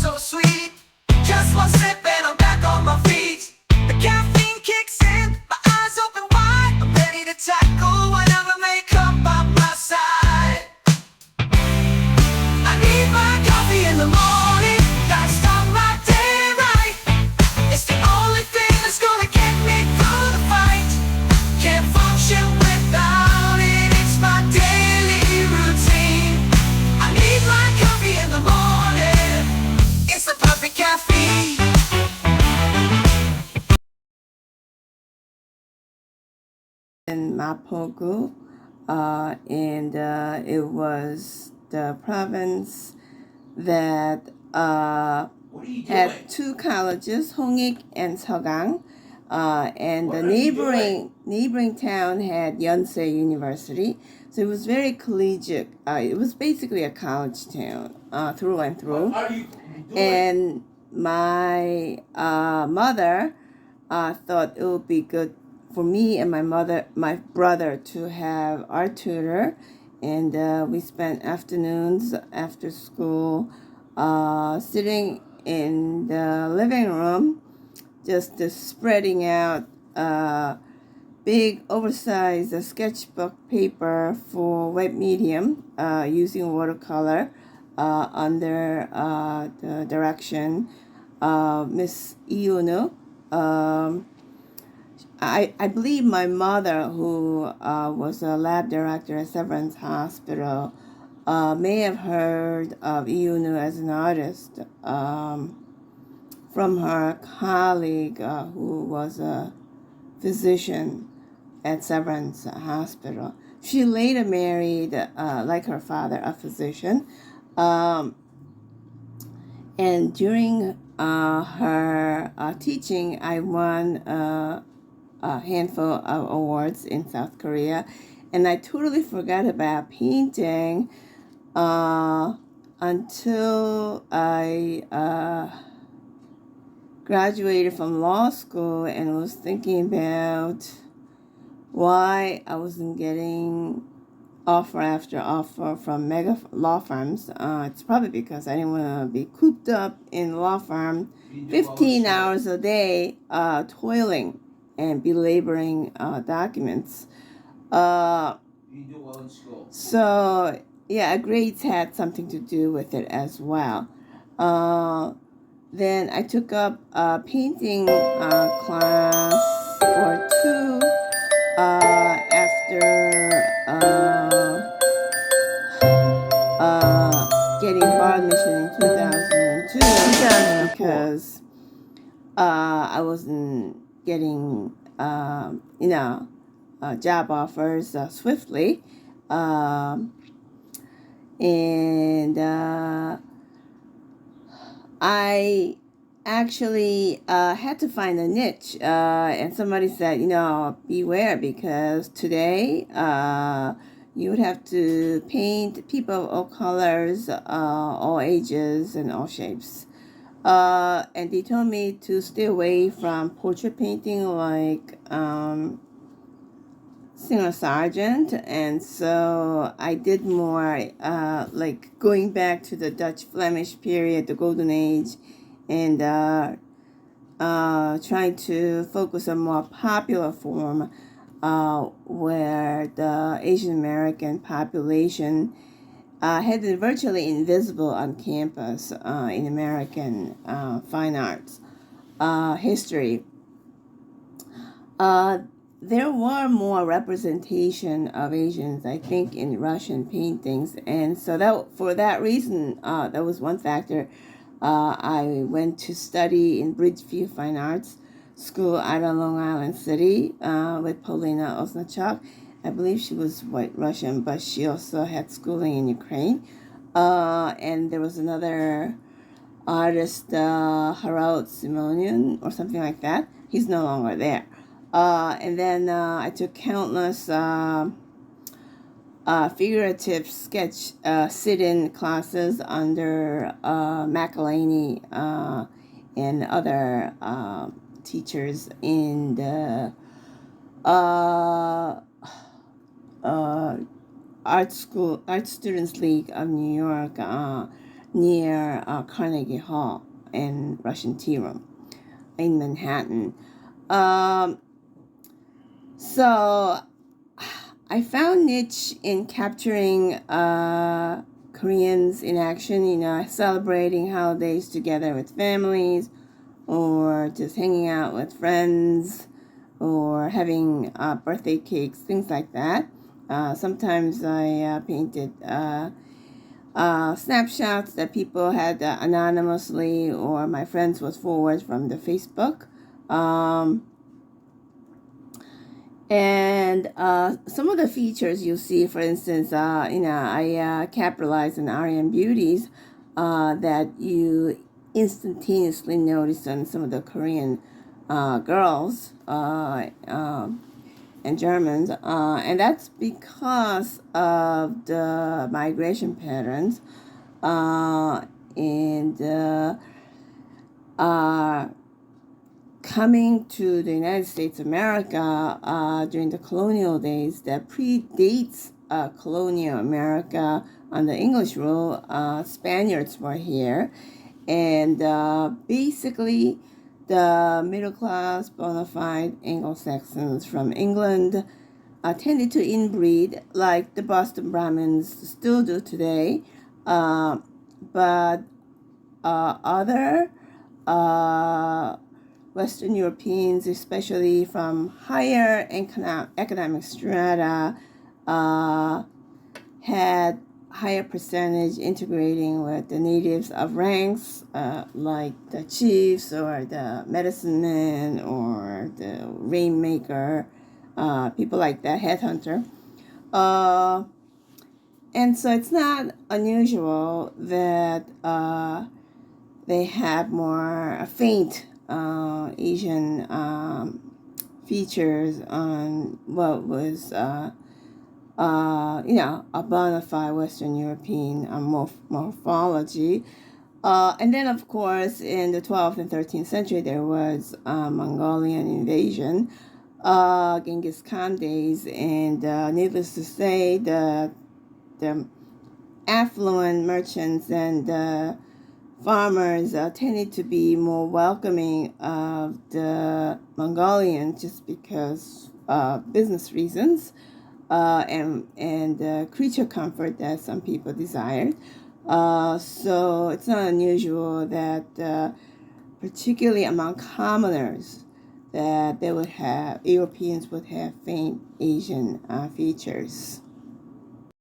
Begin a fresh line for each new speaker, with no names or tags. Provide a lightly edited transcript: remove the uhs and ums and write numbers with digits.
so sweet. Just one sip and I'm back on my feet. The caffeine kicks in, my eyes open wide. I'm ready to tackle whatever may come by my side. I need my coffee in the morning, gotta start my day right. It's the only thing that's gonna get me through the fight. Can't function without it, it's my daily routine. I need my coffee in the morning, it's the perfect caffeine.
In Mapogu, and it was the province that had two colleges, Hongik and Seogang, and the neighboring town had Yonsei University. So it was very collegiate. It was basically a college town through and through. And my mother thought it would be good for me and my brother to have art tutor, and we spent afternoons after school sitting in the living room, just spreading out big oversized sketchbook paper for wet medium using watercolor under the direction of Miss Iuno. I believe my mother, who was a lab director at Severance Hospital, may have heard of Iunu as an artist from her colleague who was a physician at Severance Hospital. She later married, like her father, a physician. And during her teaching, I won a handful of awards in South Korea, and I totally forgot about painting until I graduated from law school and was thinking about why I wasn't getting offer after offer from mega law firms. It's probably because I didn't want to be cooped up in law firm 15 hours a day toiling and belaboring documents. So yeah, grades had something to do with it as well. Then I took up a painting class or two after getting bar admission in 2002 because I wasn't getting job offers swiftly, and I actually had to find a niche, and somebody said, beware, because today you would have to paint people of all colors, all ages, and all shapes. And they told me to stay away from portrait painting like Singer Sargent, and so I did more like going back to the Dutch Flemish period, the Golden Age, and trying to focus on more popular form where the Asian American population had been virtually invisible on campus in American fine arts history. There were more representation of Asians, I think, in Russian paintings, and so for that reason, that was one factor. I went to study in Bridgeview Fine Arts School out of Long Island City with Polina Osnachuk. I believe she was white Russian, but she also had schooling in Ukraine. And there was another artist, Harold Simonian, or something like that. He's no longer there. And then I took countless figurative sketch sit-in classes under McElhaney and other teachers in the Art Students League of New York. near Carnegie Hall and Russian Tea Room in Manhattan. So I found niche in capturing Koreans in action, celebrating holidays together with families, or just hanging out with friends, or having birthday cakes, things like that. Sometimes I painted snapshots that people had anonymously, or my friends would forward from the Facebook. And some of the features you see, for instance, I capitalized on Aryan beauties that you instantaneously notice on some of the Korean girls and Germans, and that's because of the migration patterns and coming to the United States of America during the colonial days that predates colonial America under English rule. Spaniards were here, and basically the middle class bona fide Anglo-Saxons from England tended to inbreed like the Boston Brahmins still do today, but other Western Europeans, especially from higher economic strata, had higher percentage integrating with the natives of ranks, like the chiefs or the medicine man or the rainmaker, people like that, headhunter. And so it's not unusual that they have more faint Asian features on what was a bona fide Western European morphology. And then, of course, in the 12th and 13th century, there was Mongolian invasion, Genghis Khan days, and needless to say, the affluent merchants and farmers tended to be more welcoming of the Mongolians just because business reasons. And creature comfort that some people desired. So it's not unusual that, particularly among commoners, that Europeans would have faint Asian features.